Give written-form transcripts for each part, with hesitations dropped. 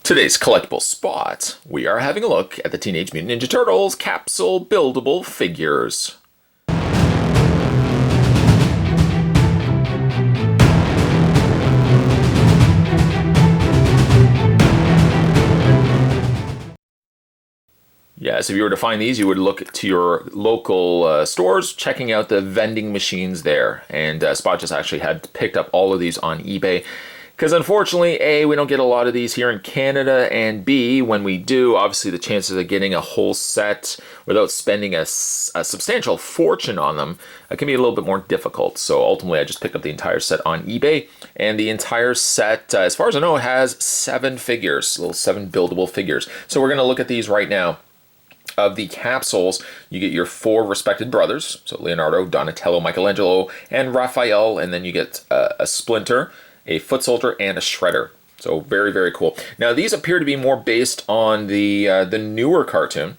Today's collectible spot, we are having a look at the Teenage Mutant Ninja Turtles Capsule Buildable figures. Yes, if you were to find these, you would look to your local stores, checking out the vending machines there. And Spot just actually had picked up all of these on eBay. Because unfortunately, A, we don't get a lot of these here in Canada, and B, when we do, obviously the chances of getting a whole set without spending a substantial fortune on them can be a little bit more difficult. So ultimately, I just picked up the entire set on eBay, and the entire set, as far as I know, has 7 figures, little 7 buildable figures. So we're going to look at these right now. Of the capsules, you get your 4 respected brothers, so Leonardo, Donatello, Michelangelo, and Raphael, and then you get a Splinter, a foot soldier, and a shredder. So very, very cool. Now these appear to be more based on the newer cartoon,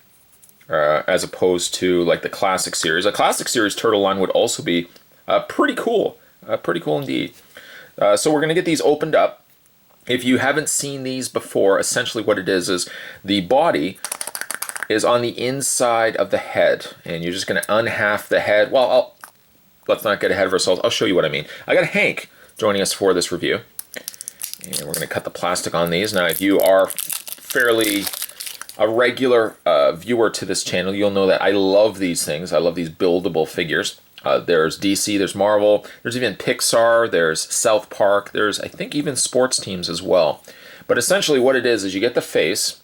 as opposed to like the classic series. A classic series turtle line would also be pretty cool, indeed. So we're gonna get these opened up. If you haven't seen these before, essentially what it is the body is on the inside of the head, and you're just gonna unhalf the head. Well, let's not get ahead of ourselves. I'll show you what I mean. I got Hank joining us for this review, and we're gonna cut the plastic on these. Now, if you are fairly a regular viewer to this channel, you'll know that I love these things. I love these buildable figures. There's DC, there's Marvel, there's even Pixar, there's South Park, there's I think even sports teams as well. But essentially what it is you get the face,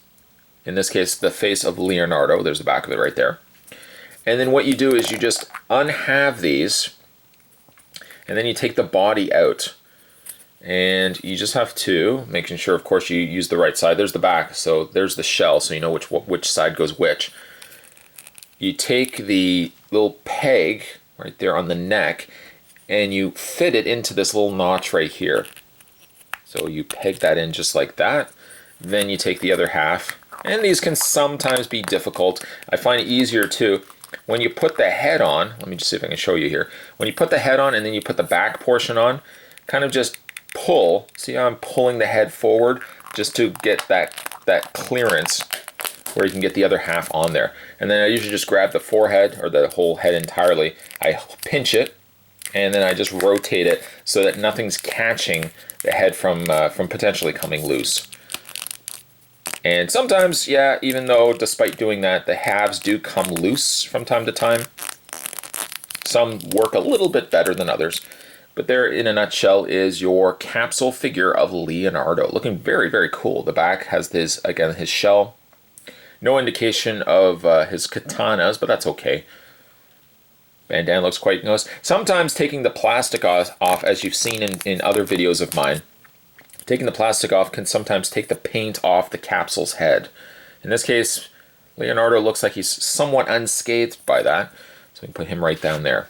in this case the face of Leonardo, there's the back of it right there. And then what you do is you just unhalve these, and then you take the body out. And you just have to, making sure of course you use the right side. There's the back, so there's the shell, so you know which side goes which. You take the little peg right there on the neck, and you fit it into this little notch right here. So you peg that in just like that. Then you take the other half, and these can sometimes be difficult. I find it easier too when you put the head on. Let me just see if I can show you here. When you put the head on and then you put the back portion on, kind of just pull. See how I'm pulling the head forward just to get that clearance where you can get the other half on there. And then I usually just grab the forehead or the whole head entirely. I pinch it, and then I just rotate it so that nothing's catching the head from potentially coming loose. And sometimes, yeah, even though despite doing that, the halves do come loose from time to time. Some work a little bit better than others. But there, in a nutshell, is your capsule figure of Leonardo. Looking very, very cool. The back has this, again, his shell. No indication of his katanas, but that's okay. Bandana looks quite nice. Sometimes taking the plastic off, as you've seen in other videos of mine, taking the plastic off can sometimes take the paint off the capsule's head. In this case, Leonardo looks like he's somewhat unscathed by that. So we can put him right down there.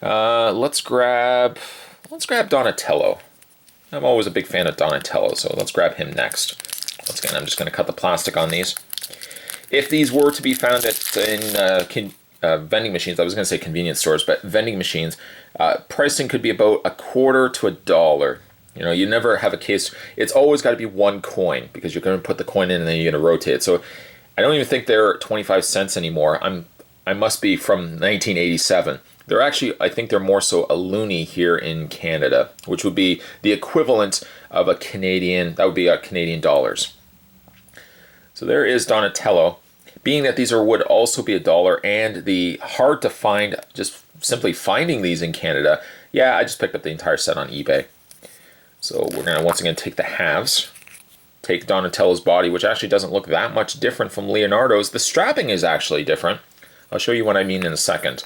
Let's grab Donatello. I'm always a big fan of Donatello, so let's grab him next. Once again, I'm just going to cut the plastic on these. If these were to be found in vending machines, I was going to say convenience stores, but vending machines, pricing could be about $0.25 to $1. You know, you never have a case. It's always got to be 1 coin because you're going to put the coin in and then you're going to rotate it. So I don't even think they're 25 cents anymore. I must be from 1987. They're actually, I think they're more so a loonie here in Canada, which would be the equivalent of a Canadian, that would be Canadian dollars. So there is Donatello. Being that these would also be $1 and the hard to find, just simply finding these in Canada, yeah, I just picked up the entire set on eBay. So we're going to once again take the halves, take Donatello's body, which actually doesn't look that much different from Leonardo's. The strapping is actually different. I'll show you what I mean in a second.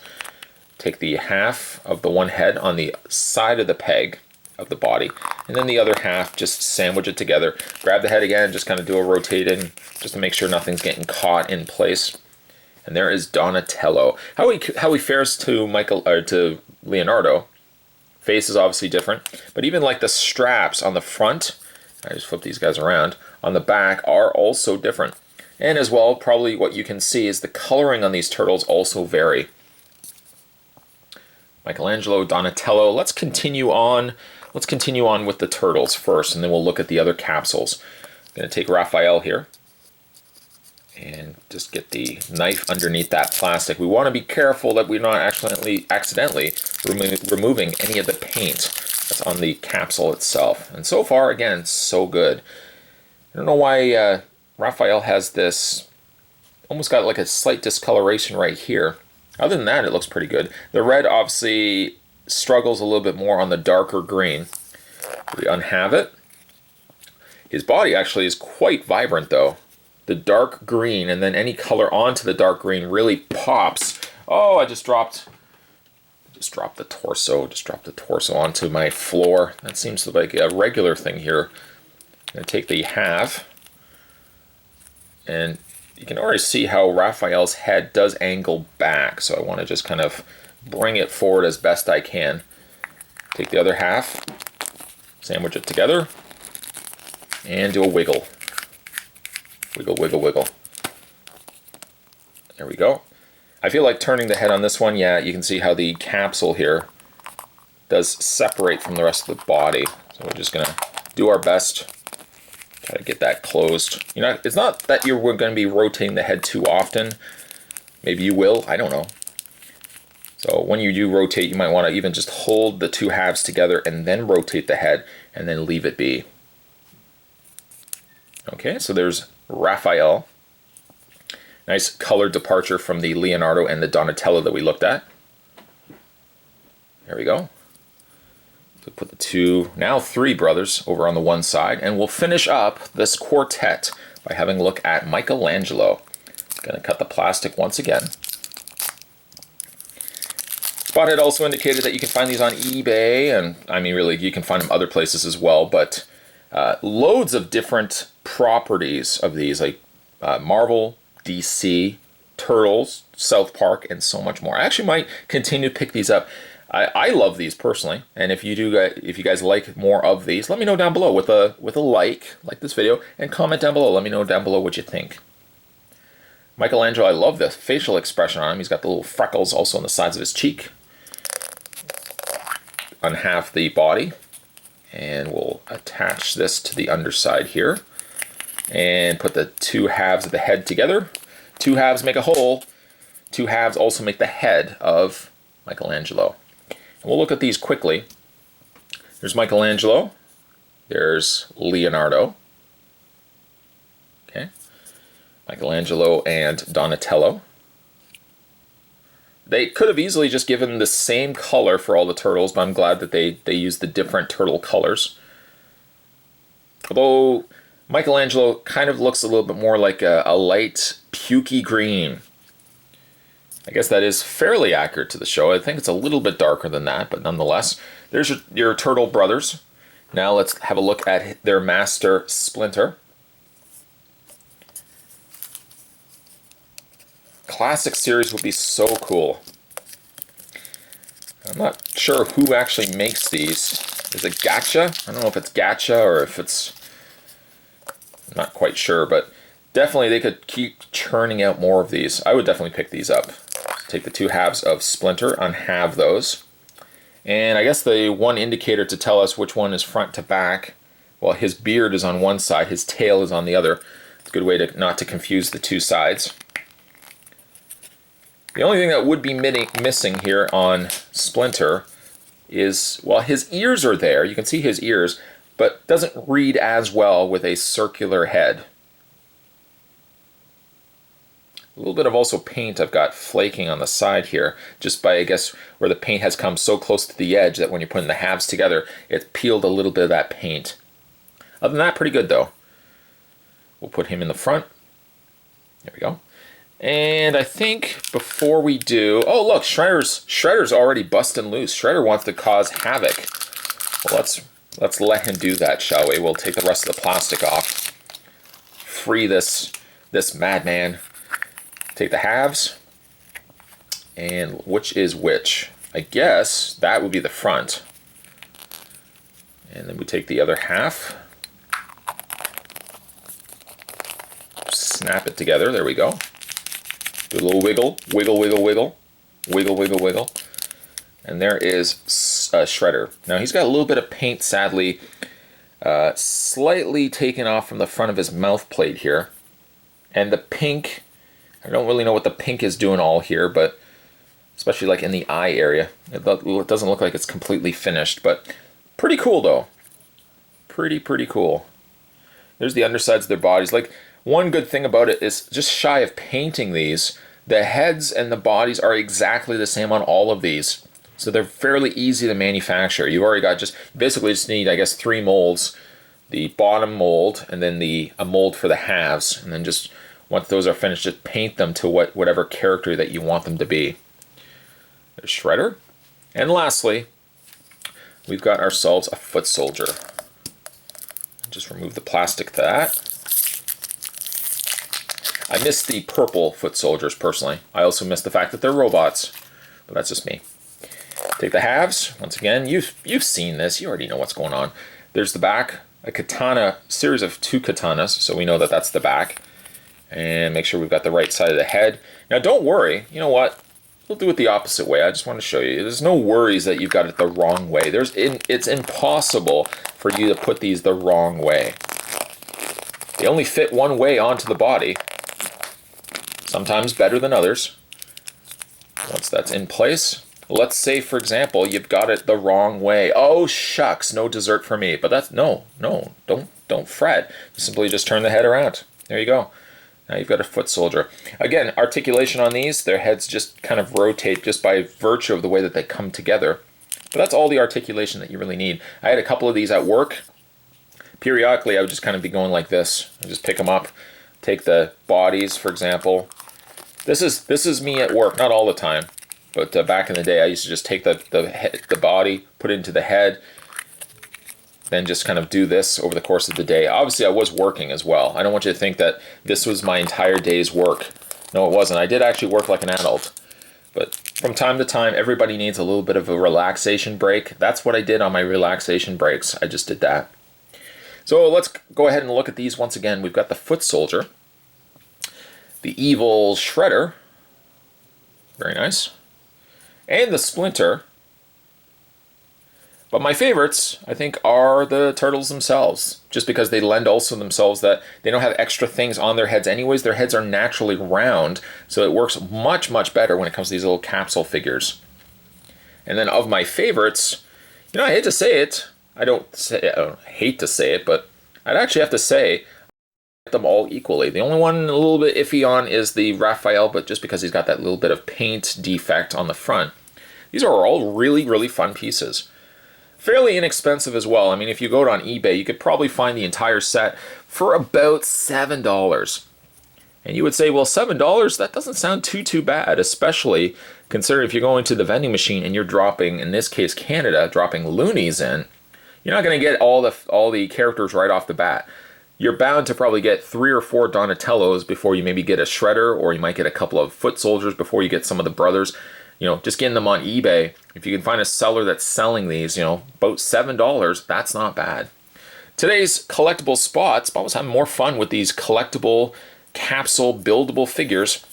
Take the half of the one head on the side of the peg of the body, and then the other half, just sandwich it together. Grab the head again, just kind of do a rotating, just to make sure nothing's getting caught in place. And there is Donatello. How he fares to Leonardo. Face is obviously different, but even like the straps on the front, I just flip these guys around, on the back are also different. And as well, probably what you can see is the coloring on these turtles also vary. Michelangelo, Donatello. Let's continue on with the turtles first, and then we'll look at the other capsules. Going to take Raphael here and just get the knife underneath that plastic. We want to be careful that we're not accidentally removing any of the paint that's on the capsule itself. And so far, again, so good. I don't know why Raphael has this, almost got like a slight discoloration right here. Other than that, it looks pretty good. The red obviously struggles a little bit more on the darker green. We unhalve it. His body actually is quite vibrant though. The dark green and then any color onto the dark green really pops. Oh, I just dropped the torso. Just dropped the torso onto my floor. That seems like a regular thing here. I'm going to take the half, and you can already see how Raphael's head does angle back. So I want to just kind of bring it forward as best I can. Take the other half, sandwich it together, and do a wiggle. Wiggle, wiggle, wiggle. There we go. I feel like turning the head on this one, yeah, you can see how the capsule here does separate from the rest of the body. So we're just gonna do our best, try to get that closed. It's not that you're going to be rotating the head too often. Maybe you will, I don't know. So when you do rotate, you might want to even just hold the two halves together and then rotate the head and then leave it be. Okay, so there's Raphael. Nice color departure from the Leonardo and the Donatello that we looked at. There we go. So put the two, now three brothers over on the one side, and we'll finish up this quartet by having a look at Michelangelo. Gonna cut the plastic once again. Spot had also indicated that you can find these on eBay, and I mean really you can find them other places as well, but loads of different properties of these, like Marvel, DC, Turtles, South Park, and so much more. I actually might continue to pick these up. I love these personally, and if you guys like more of these, let me know down below with a like this video, and comment down below. Let me know down below what you think. Michelangelo, I love the facial expression on him. He's got the little freckles also on the sides of his cheek. Unhalf the body, and we'll attach this to the underside here. And put the two halves of the head together. Two halves make a whole. Two halves also make the head of Michelangelo. And we'll look at these quickly. There's Michelangelo. There's Leonardo. Okay. Michelangelo and Donatello. They could have easily just given the same color for all the turtles, but I'm glad that they used the different turtle colors. Although Michelangelo kind of looks a little bit more like a light pukey green. I guess that is fairly accurate to the show. I think it's a little bit darker than that, but nonetheless, there's your turtle brothers. Now let's have a look at their master, Splinter. Classic series would be so cool. I'm not sure who actually makes these. Is it Gacha? I don't know if it's Gacha or if it's... I'm not quite sure, but definitely they could keep churning out more of these. I would definitely pick these up. Take the two halves of Splinter, unhalve those. And I guess the one indicator to tell us which one is front to back, well, his beard is on one side, his tail is on the other. It's a good way to not to confuse the two sides. The only thing that would be missing here on Splinter is, well, his ears are there. You can see his ears, but doesn't read as well with a circular head. A little bit of also paint I've got flaking on the side here, just by, I guess, where the paint has come so close to the edge that when you're putting the halves together, it's peeled a little bit of that paint. Other than that, pretty good though. We'll put him in the front. There we go. And I think before we do, oh look, Shredder's already busting loose. Shredder wants to cause havoc. Well, let's let him do that, shall we? We'll take the rest of the plastic off. Free this madman. Take the halves. And which is which? I guess that would be the front. And then we take the other half. Snap it together. There we go. Do a little wiggle, wiggle, wiggle, wiggle, wiggle, wiggle, wiggle. And there is Shredder. Now he's got a little bit of paint, sadly, Slightly taken off from the front of his mouth plate here. And the pink, I don't really know what the pink is doing all here, but especially like in the eye area. It doesn't look like it's completely finished, but pretty cool though. Pretty cool. There's the undersides of their bodies. Like, one good thing about it is, just shy of painting these, the heads and the bodies are exactly the same on all of these. So they're fairly easy to manufacture. You've already got basically just need, I guess, 3 molds. The bottom mold, and then a mold for the halves. And then just, once those are finished, just paint them to whatever character that you want them to be. There's Shredder. And lastly, we've got ourselves a foot soldier. Just remove the plastic to that. I miss the purple foot soldiers, personally. I also miss the fact that they're robots, but that's just me. Take the halves. Once again, you've seen this. You already know what's going on. There's the back, a katana, series of 2 katanas, so we know that that's the back. And make sure we've got the right side of the head. Now, don't worry. You know what? We'll do it the opposite way. I just want to show you. There's no worries that you've got it the wrong way. It's impossible for you to put these the wrong way. They only fit one way onto the body. Sometimes better than others. Once that's in place, let's say, for example, you've got it the wrong way. Oh, shucks, no dessert for me. But that's, no, don't fret. Simply just turn the head around. There you go. Now you've got a foot soldier. Again, articulation on these, their heads just kind of rotate just by virtue of the way that they come together. But that's all the articulation that you really need. I had a couple of these at work. Periodically, I would just kind of be going like this. I just pick them up, take the bodies, for example. This is me at work, not all the time, but back in the day, I used to just take the body, put it into the head, then just kind of do this over the course of the day. Obviously, I was working as well. I don't want you to think that this was my entire day's work. No, it wasn't. I did actually work like an adult. But from time to time, everybody needs a little bit of a relaxation break. That's what I did on my relaxation breaks. I just did that. So let's go ahead and look at these once again. We've got the foot soldier, the evil Shredder, very nice, and the Splinter. But my favorites, I think, are the turtles themselves, just because they lend also themselves that they don't have extra things on their heads anyways. Their heads are naturally round, so it works much better when it comes to these little capsule figures. And then of my favorites, you know, I hate to say it, I hate to say it, but I'd actually have to say I like them all equally. The only one a little bit iffy on is the Raphael, but just because he's got that little bit of paint defect on the front. These are all really fun pieces. Fairly inexpensive as well. I mean, if you go on eBay, you could probably find the entire set for about $7. And you would say, well, $7, that doesn't sound too bad, especially considering if you're going to the vending machine and you're dropping, in this case Canada, dropping loonies in. You're not going to get all the characters right off the bat. You're bound to probably get 3 or 4 Donatellos before you maybe get a Shredder, or you might get a couple of foot soldiers before you get some of the brothers. You know, just getting them on eBay, if you can find a seller that's selling these, you know, about $7, that's not bad. Today's collectible spots, I was having more fun with these collectible capsule buildable figures.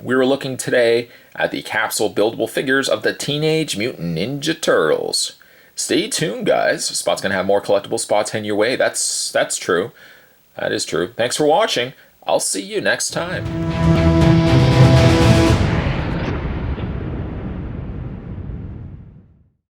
We were looking today at the capsule buildable figures of the Teenage Mutant Ninja Turtles. Stay tuned, guys. Spot's going to have more collectible spots heading your way. That's true. That is true. Thanks for watching. I'll see you next time.